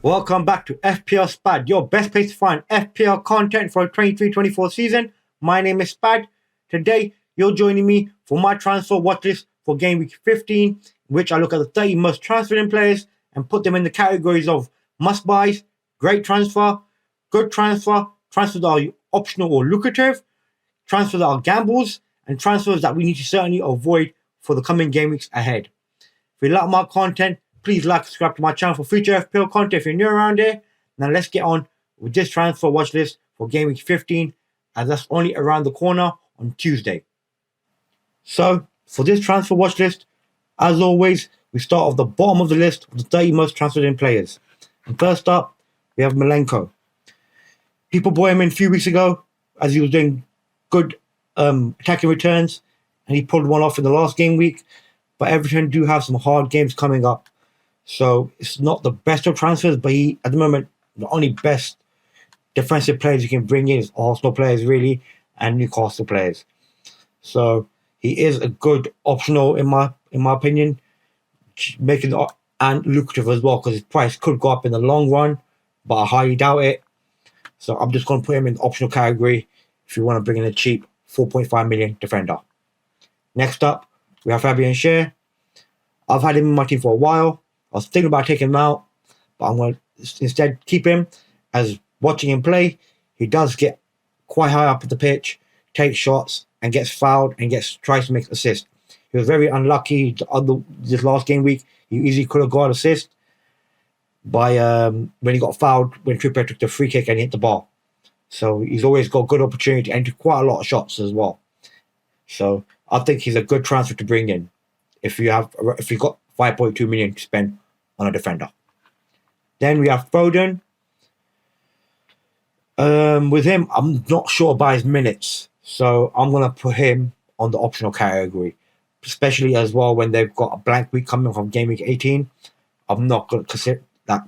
Welcome back to FPL Spad, your best place to find FPL content for the 23-24 season. My name is Spad. Today, you're joining me for my transfer watch list for Gameweek 15, in which I look at the 30 most transferred players and put them in the categories of must-buys, great transfer, good transfer, transfers that are optional or lucrative, transfers that are gambles, and transfers that we need to certainly avoid for the coming game weeks ahead. If you like my content, please like and subscribe to my channel for future FPL content if you're new around here. Now let's get on with this transfer watch list for Game Week 15, as that's only around the corner on Tuesday. So for this transfer watch list, as always, we start off the bottom of the list with the 30 most transferred in players. And first up, we have Malenko. People bought him in a few weeks ago as he was doing good attacking returns, and he pulled one off in the last game week. But Everton do have some hard games coming up. So it's not the best of transfers, but he, at the moment, the only best defensive players you can bring in is Arsenal players, really, and Newcastle players. So he is a good optional, in my opinion, making it and lucrative as well, because his price could go up in the long run, but I highly doubt it. So I'm just going to put him in the optional category if you want to bring in a cheap 4.5 million defender. Next up, we have Fabian Schär. I've had him in my team for a while. I was thinking about taking him out, but I'm going to instead keep him, as watching him play, he does get quite high up at the pitch, takes shots, and gets fouled and tries to make assists. He was very unlucky this last game week. He easily could have got an assist by when he got fouled when Trippier took the free kick and hit the bar. So he's always got good opportunity and quite a lot of shots as well. So I think he's a good transfer to bring in if you got 5.2 million to spend on a defender. Then we have Foden. With him, I'm not sure about his minutes, so I'm going to put him on the optional category, especially as well when they've got a blank week coming from Game Week 18. I'm not going to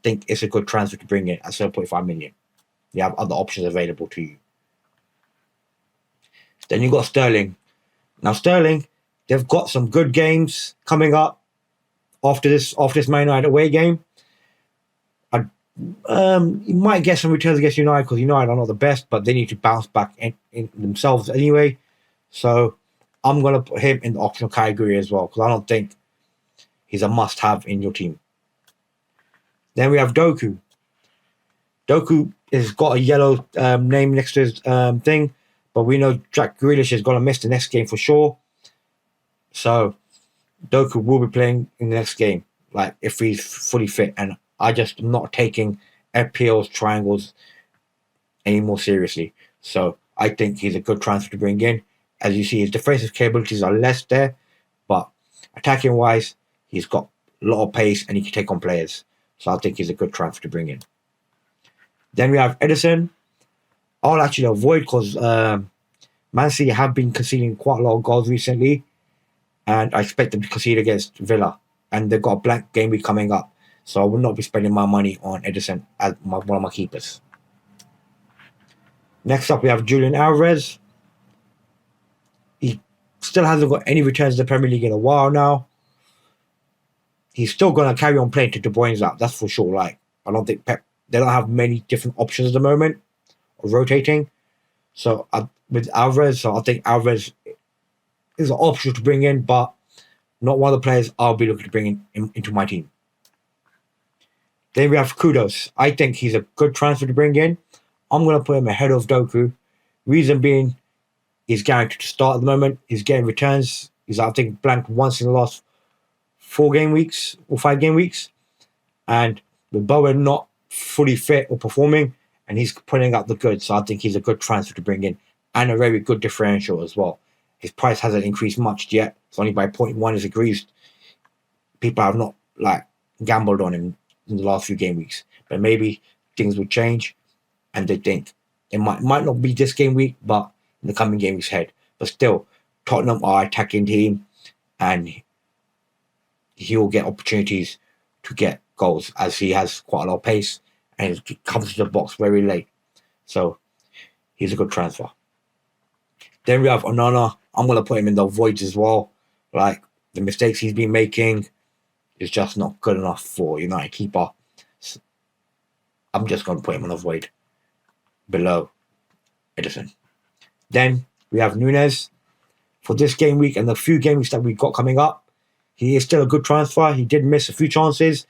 think it's a good transfer to bring in at 7.5 million. You have other options available to you. Then you've got Sterling. Now, Sterling, they've got some good games coming up after this Man United away game. You might get some returns against United because United are not the best, but they need to bounce back in themselves anyway. So I'm going to put him in the optional category as well, because I don't think he's a must-have in your team. Then we have Doku. Doku has got a yellow name next to his thing, but we know Jack Grealish is going to miss the next game for sure. So Doku will be playing in the next game, like if he's fully fit. And I just am not taking FPL's triangles any more seriously. So I think he's a good transfer to bring in. As you see, his defensive capabilities are less there, but attacking wise, he's got a lot of pace and he can take on players. So I think he's a good transfer to bring in. Then we have Ederson. I'll actually avoid because Man City have been conceding quite a lot of goals recently, and I expect them to concede against Villa, and they've got a blank game week coming up. So I will not be spending my money on Ederson as one of my keepers. Next up, we have Julian Alvarez. He still hasn't got any returns to the Premier League in a while now. He's still going to carry on playing to De Bruyne's out, that's for sure. Like, I don't think they don't have many different options at the moment of rotating. So with Alvarez, I think Alvarez is an option to bring in, but not one of the players I'll be looking to bring into my team. Then we have Kudos. I think he's a good transfer to bring in. I'm going to put him ahead of Doku. Reason being, he's guaranteed to start at the moment. He's getting returns. He's, I think, blanked once in the last 4 game weeks or 5 game weeks. And with Bowen not fully fit or performing, and he's putting up the goods, so I think he's a good transfer to bring in, and a very good differential as well. His price hasn't increased much yet. It's only by 0.1 is increased. People have not gambled on him in the last few game weeks, but maybe things will change, and they think it might not be this game week, but in the coming game weeks ahead. But still, Tottenham are attacking team, and he will get opportunities to get goals as he has quite a lot of pace and he comes to the box very late. So he's a good transfer. Then we have Onana. I'm going to put him in the voids as well. Like, the mistakes he's been making is just not good enough for United keeper. I'm just going to put him on avoid below Edison. Then we have Nunes for this game week and the few game weeks that we've got coming up. He is still a good transfer. He did miss a few chances.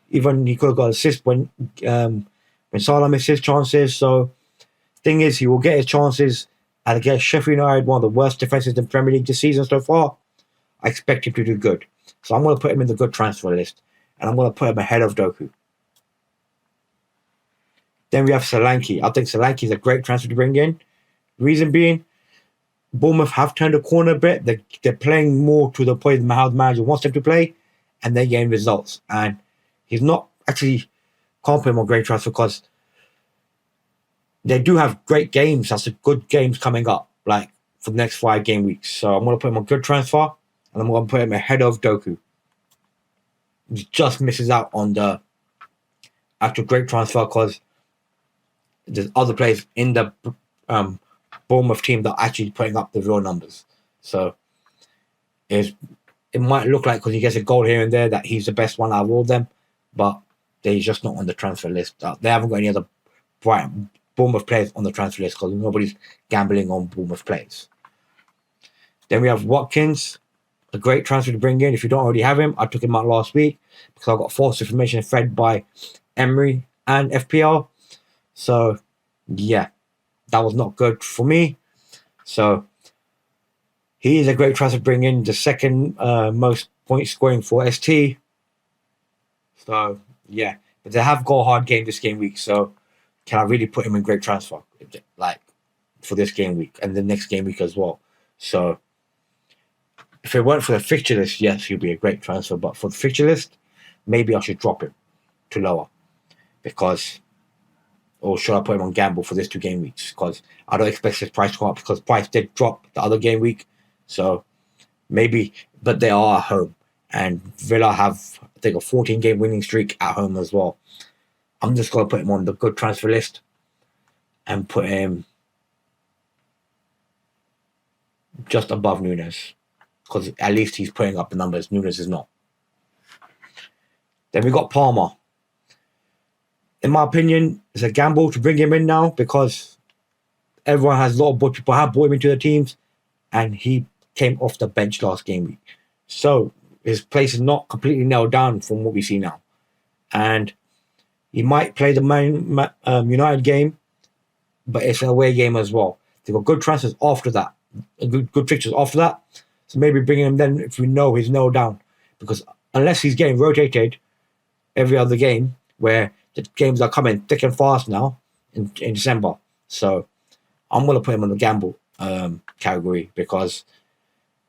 Even he could have got an assist when Salah missed his chances. So thing is, he will get his chances. And against Sheffield United, one of the worst defenses in the Premier League this season so far, I expect him to do good. So I'm going to put him in the good transfer list. And I'm going to put him ahead of Doku. Then we have Solanke. I think Solanke is a great transfer to bring in. Reason being, Bournemouth have turned a corner a bit. They're playing more to the point how the manager wants them to play, and they're getting results. And he's not actually can't put him on great transfer because they do have great games. That's good games coming up, like for the next 5 game weeks. So I'm going to put him on good transfer, and I'm going to put him ahead of Doku. He just misses out on the actual great transfer because there's other players in the Bournemouth team that are actually putting up the real numbers. So it might look like because he gets a goal here and there that he's the best one out of all of them, but they're just not on the transfer list. They haven't got any other Bournemouth players on the transfer list because nobody's gambling on Bournemouth players. Then we have Watkins, a great transfer to bring in. If you don't already have him, I took him out last week because I got false information fed by Emery and FPL. So, yeah, that was not good for me. So, he is a great transfer to bring in, the second most point scoring for ST. So, yeah. But they have got a hard game this game week. So, can I really put him in great transfer? Like, for this game week and the next game week as well. So, if it weren't for the fixture list, yes, he'll be a great transfer. But for the fixture list, maybe I should drop him to lower. Because... or should I put him on gamble for this 2 game weeks? Because I don't expect his price to go up because price did drop the other game week. So maybe, but they are at home. And Villa have, I think, a 14 game winning streak at home as well. I'm just going to put him on the good transfer list and put him just above Nunes. Because at least he's putting up the numbers. Nunes is not. Then we got Palmer. In my opinion, it's a gamble to bring him in now because everyone has a lot of people have brought him into their teams and he came off the bench last game week. So his place is not completely nailed down from what we see now. And he might play the United game, but it's an away game as well. They've got good transfers after that, good fixtures after that. So maybe bring him then if we know he's nailed down. Because unless he's getting rotated every other game, where the games are coming thick and fast now in December. So I'm going to put him on the gamble category because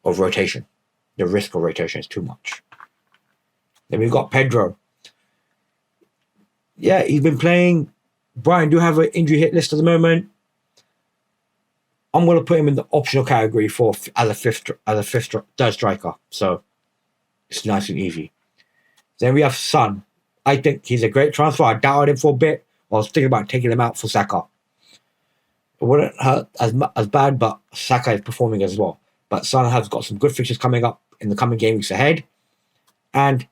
of rotation. The risk of rotation is too much. Then we've got Pedro. Yeah, he's been playing. Brian do have an injury hit list at the moment. I'm going to put him in the optional category for as a third striker. So it's nice and easy. Then we have Son. I think he's a great transfer. I doubted him for a bit. I was thinking about taking him out for Saka. It wouldn't hurt as bad, but Saka is performing as well. But Son has got some good fixtures coming up in the coming game weeks ahead. And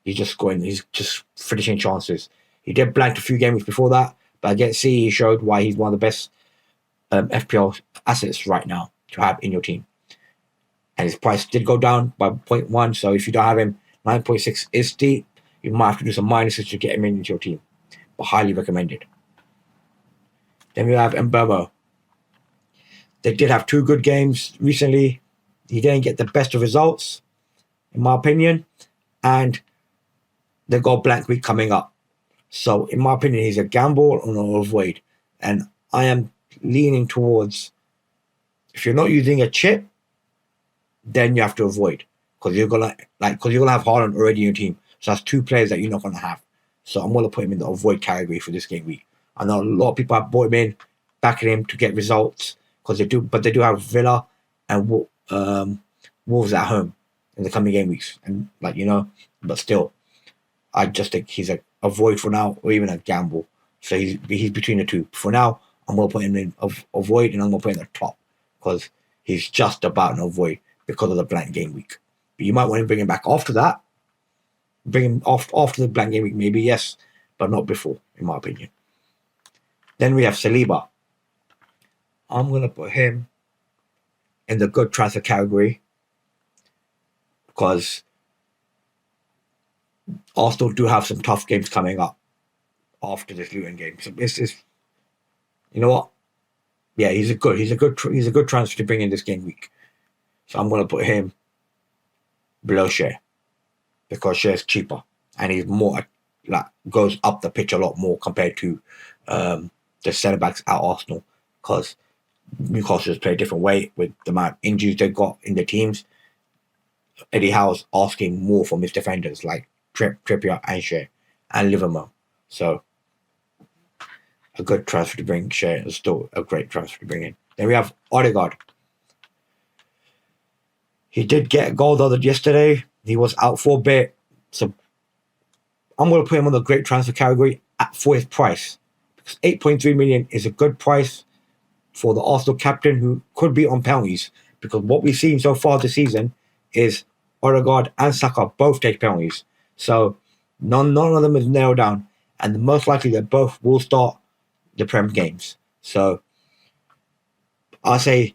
he's just finishing chances. He did blank a few game weeks before that, but against C, he showed why he's one of the best FPL assets right now to have in your team. And his price did go down by 0.1, so if you don't have him, 9.6 is steep. You might have to do some minuses to get him into your team, but highly recommended. Then we have Mbeumo. They did have 2 good games recently. He didn't get the best of results, in my opinion, and they've got a blank week coming up. So, in my opinion, he's a gamble and an avoid. And I am leaning towards, if you're not using a chip, then you have to avoid because you're gonna have Haaland already in your team. So that's 2 players that you're not gonna have. So I'm gonna put him in the avoid category for this game week. I know a lot of people have bought him in, backing him to get results because they do have Villa and Wolves at home in the coming game weeks, and but still, I just think he's a avoid for now, or even a gamble. So he's between the 2. For now, I'm gonna put him in avoid, and I'm gonna put him in the top because he's just about an avoid because of the blank game week. But you might want to bring him back after that. Bring him off after the blank game week, maybe, yes. but not before, in my opinion. Then we have Saliba. I'm going to put him in the good transfer category because Arsenal do have some tough games coming up after this Luton game. So it's you know what? Yeah, he's a good transfer to bring in this game week. So I'm going to put him below Shea because Shea's cheaper and he's more goes up the pitch a lot more compared to the centre backs at Arsenal because Newcastle has played a different way with the amount of injuries they've got in their teams. Eddie Howe's asking more from his defenders like Trippier and Shea and Livermore. So a good transfer to bring. Shea is still a great transfer to bring in. Then we have Odegaard. He did get a goal yesterday. He was out for a bit. So I'm going to put him on the great transfer category for his price. Because 8.3 million is a good price for the Arsenal captain who could be on penalties. Because what we've seen so far this season is Odegaard and Saka both take penalties. So none of them is nailed down. And most likely they both will start the Prem games. So I say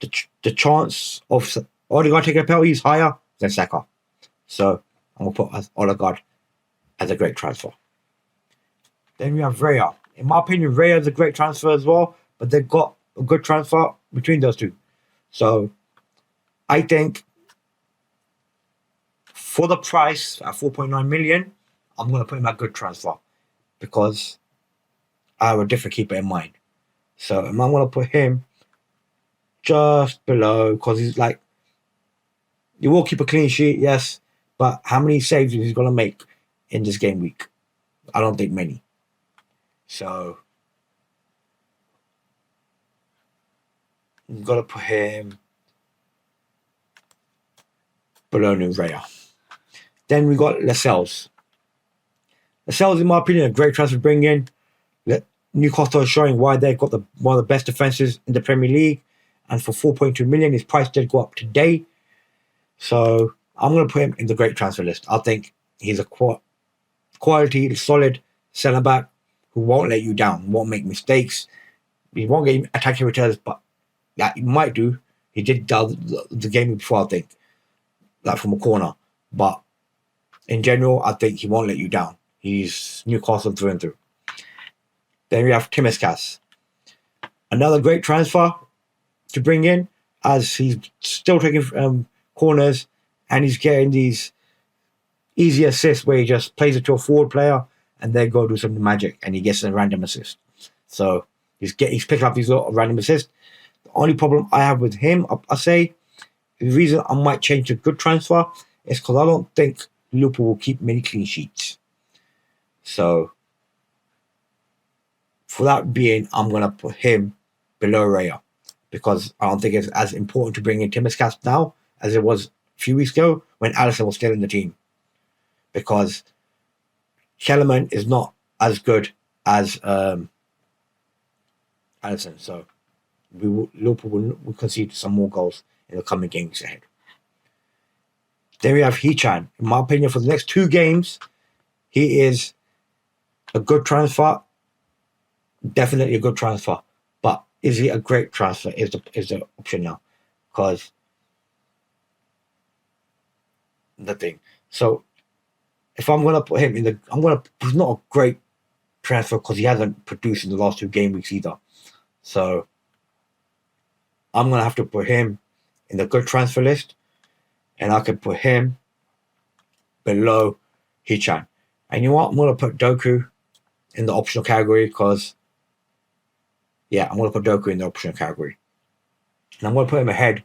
the chance of Odegaard taking a penalty is higher than Saka. So I'm going to put Odegaard as a great transfer. Then we have Raya. In my opinion, Raya is a great transfer as well, but they've got a good transfer between those two. So I think for the price at 4.9 million, I'm going to put him at good transfer because I have a different keeper in mind. So I'm going to put him just below because he's like, you will keep a clean sheet, yes, but how many saves is he going to make in this game week? I don't think many. So I'm going to put him below Raya. Then we got Lascelles. Lascelles, in my opinion, a great transfer to bring in. Newcastle is showing why they've got one of the best defences in the Premier League. And for 4.2 million, his price did go up today. So I'm going to put him in the great transfer list. I think he's a quality, solid centre-back who won't let you down, won't make mistakes. He won't get attacking returns, but that he might do. He did the game before, I think, like from a corner. But in general, I think he won't let you down. He's Newcastle through and through. Then we have Timiskas. Another great transfer to bring in as he's still taking corners and he's getting these easy assists where he just plays it to a forward player and they go do some magic and he gets a random assist. So he's picking up these little random assists. The only problem I have with him, I say, the reason I might change to good transfer is because I don't think Liverpool will keep many clean sheets. So for that being, I'm going to put him below Raya because I don't think it's as important to bring in Timiskas now as it was a few weeks ago when Alisson was still in the team. Because Kellerman is not as good as Alisson. So Liverpool will concede some more goals in the coming games ahead. Then we have Hechan. In my opinion, for the next 2 games, he is a good transfer. Definitely a good transfer. But is he a great transfer is the option now. Because the thing. So if I'm going to put him in he's not a great transfer because he hasn't produced in the last 2 game weeks either. So I'm going to have to put him in the good transfer list. And I can put him below Hechan. And you know what? I'm going to put Doku in the optional category because, yeah, I'm going to put Doku in the optional category. And I'm going to put him ahead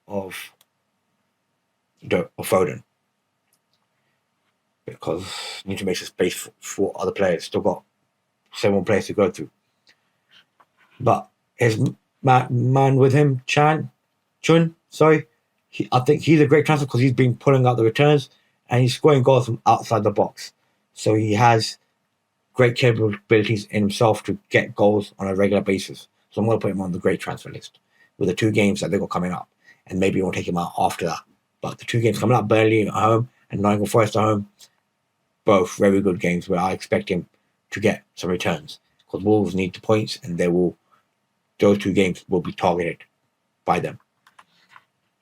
of Foden. Because you need to make some space for other players. Still got 7 players to go through. But his man with him, Chun, I think he's a great transfer because he's been pulling out the returns and he's scoring goals from outside the box. So he has great capabilities in himself to get goals on a regular basis. So I'm going to put him on the great transfer list with the 2 games that they've got coming up. And maybe we'll take him out after that. But the 2 games coming up, Burnley at home and Nottingham Forest at home, both very good games where I expect him to get some returns, because Wolves need the points, and those 2 games will be targeted by them.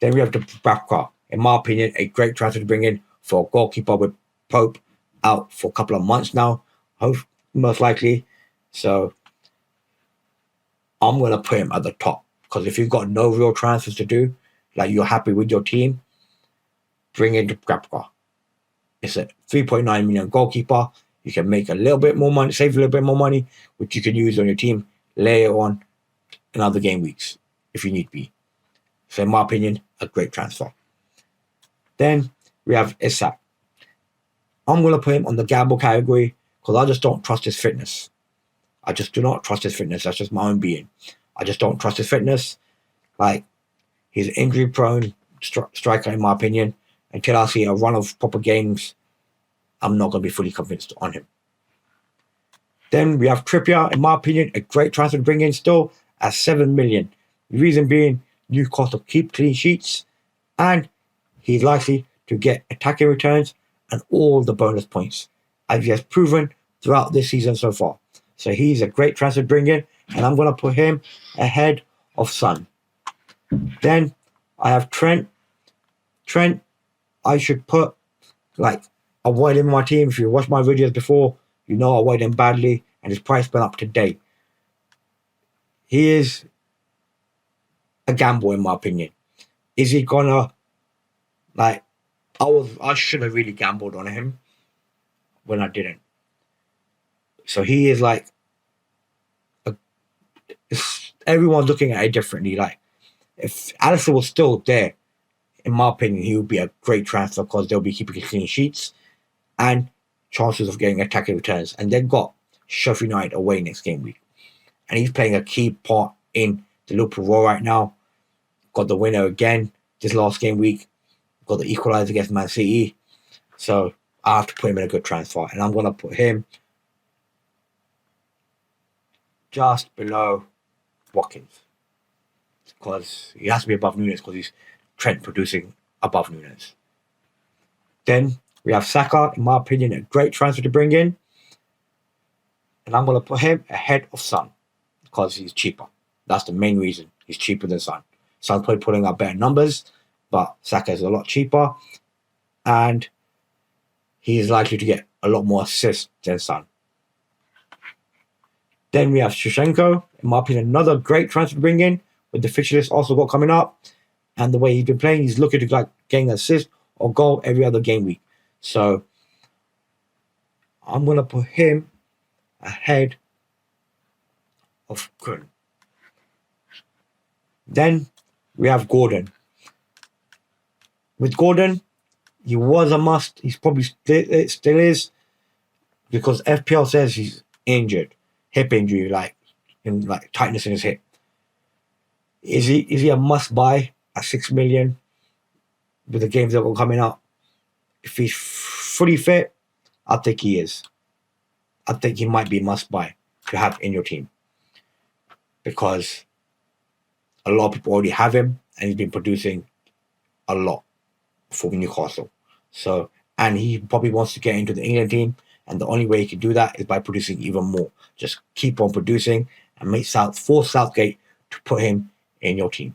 Then we have the Dubravka. In my opinion, a great transfer to bring in for a goalkeeper with Pope out for a couple of months now, most likely. So I'm going to put him at the top, because if you've got no real transfers to do, like you're happy with your team, bring in Dubravka. It's a 3.9 million goalkeeper. You can make a little bit more money, save a little bit more money, which you can use on your team later on in other game weeks if you need be. So in my opinion, a great transfer. Then we have Isak. I'm going to put him on the gamble category because I just don't trust his fitness. I just do not trust his fitness. That's just my own being. I just don't trust his fitness. Like, he's an injury-prone striker, in my opinion. Until I see a run of proper games, I'm not going to be fully convinced on him. Then we have Trippier. In my opinion, a great transfer to bring in still at 7 million. The reason being, Newcastle keep clean sheets, and he's likely to get attacking returns and all the bonus points, as he has proven throughout this season so far. So he's a great transfer to bring in, and I'm going to put him ahead of Son. Then I have Trent. Trent, I should put, avoid him in my team. If you watched my videos before, you know I avoid him badly, and his price went up today. He is a gamble, in my opinion. Is he gonna, I should have really gambled on him when I didn't. So he is everyone's looking at it differently. If Alisson was still there, in my opinion, he would be a great transfer because they'll be keeping clean sheets and chances of getting attacking returns. And they've got Sheffield United away next game week. And he's playing a key part in the Liverpool role right now. Got the winner again this last game week. Got the equaliser against Man City. So I have to put him in a good transfer. And I'm going to put him just below Watkins, because he has to be above Nunes because he's Trent producing above Nunes. Then we have Saka, in my opinion, a great transfer to bring in. And I'm going to put him ahead of Son because he's cheaper. That's the main reason. He's cheaper than Son. Son's probably putting up better numbers, but Saka is a lot cheaper. And he is likely to get a lot more assists than Son. Then we have Shevchenko, in my opinion, another great transfer to bring in, with the fixture list also got coming up. And the way he's been playing, he's looking to getting an assist or goal every other game week. So I'm going to put him ahead of Kun. Then we have Gordon. With Gordon, he was a must. He's probably still is, because FPL says he's injured. Hip injury, tightness in his hip. Is he a must buy at 6 million with the games that are coming up? If he's fully fit, I think he is. I think he might be a must buy to have in your team, because a lot of people already have him and he's been producing a lot for Newcastle. So, and he probably wants to get into the England team, and the only way he can do that is by producing even more. Just keep on producing and force Southgate to put him in your team.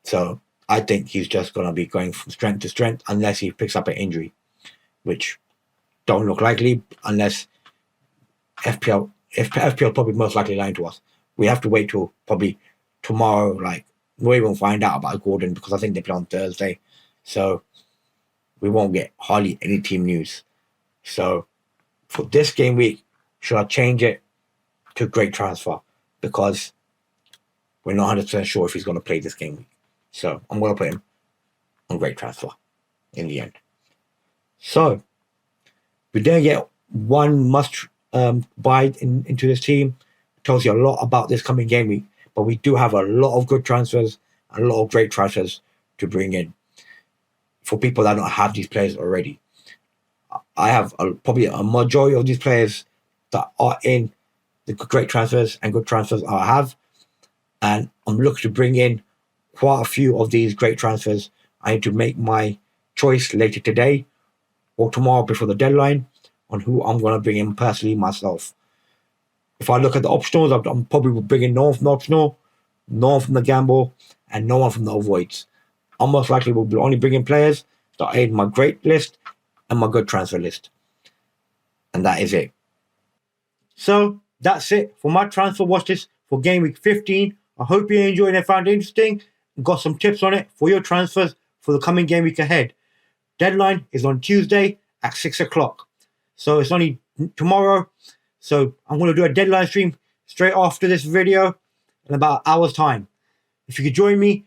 So I think he's just going to be going from strength to strength unless he picks up an injury, which don't look likely unless FPL probably most likely lying to us. We have to wait till probably tomorrow, we won't find out about Gordon, because I think they play on Thursday. So we won't get hardly any team news. So for this game week, should I change it to great transfer? Because we're not 100% sure if he's going to play this game week. So I'm going to put him on great transfer in the end. So we didn't get one must buy into this team. It tells you a lot about this coming game week. But we do have a lot of good transfers and a lot of great transfers to bring in for people that don't have these players already. I have probably a majority of these players that are in the great transfers and good transfers I have. And I'm looking to bring in quite a few of these great transfers. I need to make my choice later today or tomorrow before the deadline on who I'm going to bring in personally myself. If I look at the optionals, I'm probably bringing no one from the optional, no one from the gamble, and no one from the avoids. I most likely will be only bringing players that aid my great list and my good transfer list. And that is it. So that's it for my transfer watch list for game week 15. I hope you enjoyed and found it interesting and got some tips on it for your transfers for the coming game week ahead. Deadline is on Tuesday at 6 o'clock. So it's only tomorrow. So I'm going to do a deadline stream straight after this video in about an hour's time. If you could join me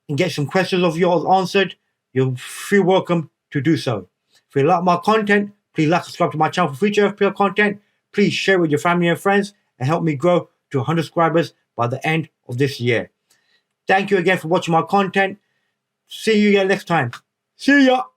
and get some questions of yours answered, you'll feel welcome to do so. If you like my content, please like and subscribe to my channel for future FPL content. Please share with your family and friends and help me grow to 100 subscribers by the end of this year. Thank you again for watching my content. See you again next time. See ya!